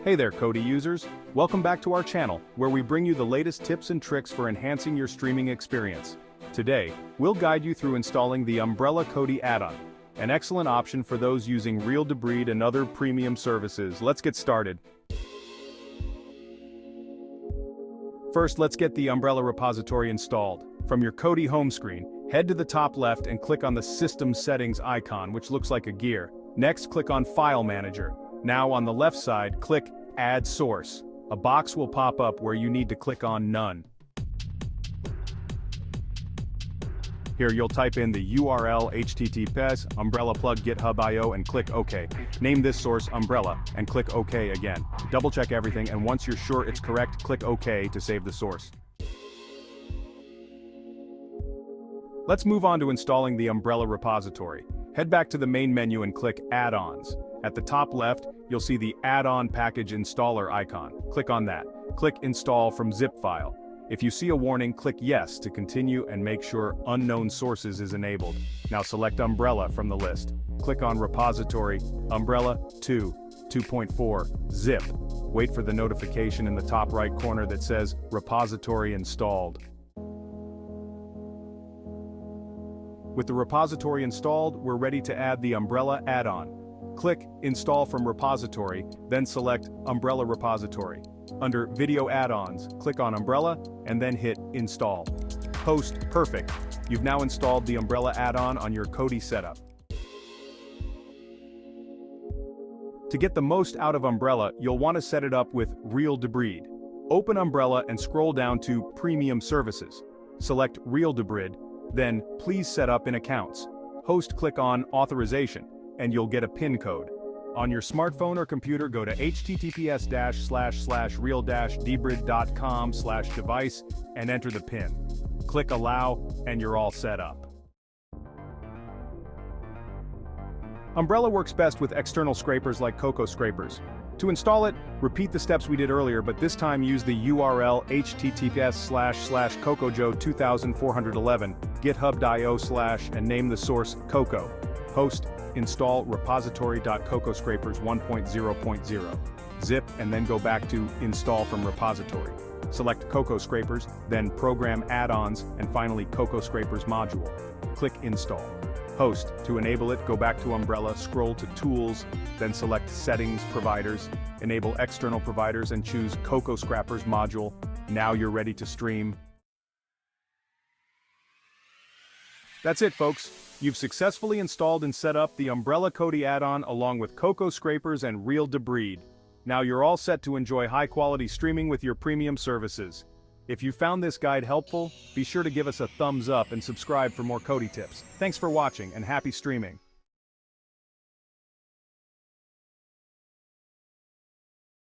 Hey there, Kodi users. Welcome back to our channel, where we bring you the latest tips and tricks for enhancing your streaming experience. Today, we'll guide you through installing the Umbrella Kodi add-on, an excellent option for those using Real-Debrid and other premium services. Let's get started. First, let's get the Umbrella repository installed. From your Kodi home screen, head to the top left and click on the System Settings icon, which looks like a gear. Next, click on File Manager. Now on the left side, click Add Source. A box will pop up where you need to click on None. Here you'll type in the URL https umbrella plug github.io and click OK. Name this source Umbrella and click OK again. Double check everything, and once you're sure it's correct, click OK to save the source. Let's move on to installing the Umbrella repository. Head back to the main menu and click Add-ons. At the top left, you'll see the Add-on Package Installer icon. Click on that. Click Install from zip file. If you see a warning, click Yes to continue and make sure Unknown Sources is enabled. Now select Umbrella from the list. Click on Repository, Umbrella 2, 2.4, zip. Wait for the notification in the top right corner that says Repository Installed. With the repository installed, we're ready to add the Umbrella add-on. Click Install from Repository, then select Umbrella Repository. Under Video Add-ons, click on Umbrella, and then hit Install. Post Perfect. You've now installed the Umbrella add-on on your Kodi setup. To get the most out of Umbrella, you'll want to set it up with Real-Debrid. Open Umbrella and scroll down to Premium Services. Select Real-Debrid, then Please Set Up in Accounts. Host click on Authorization, and you'll get a PIN code. On your smartphone or computer, go to https://real-debrid.com/device and enter the PIN. Click Allow, and you're all set up. Umbrella works best with external scrapers like Coco scrapers. To install it, repeat the steps we did earlier, but this time use the URL https://cocojo2411 github.io/ and name the source Coco. Host, install repository.cocoscrapers 1.0.0. Zip and then go back to Install from Repository. Select Coco Scrapers, then Program Add-ons, and finally Coco Scrapers module. Click Install. Host. To enable it, go back to Umbrella, scroll to Tools, then select Settings Providers, enable External Providers and choose Coco Scrapers module. Now you're ready to stream. That's it, folks. You've successfully installed and set up the Umbrella Kodi add-on along with Coco Scrapers and Real-Debrid. Now you're all set to enjoy high-quality streaming with your premium services. If you found this guide helpful, be sure to give us a thumbs up and subscribe for more Kodi tips. Thanks for watching and happy streaming.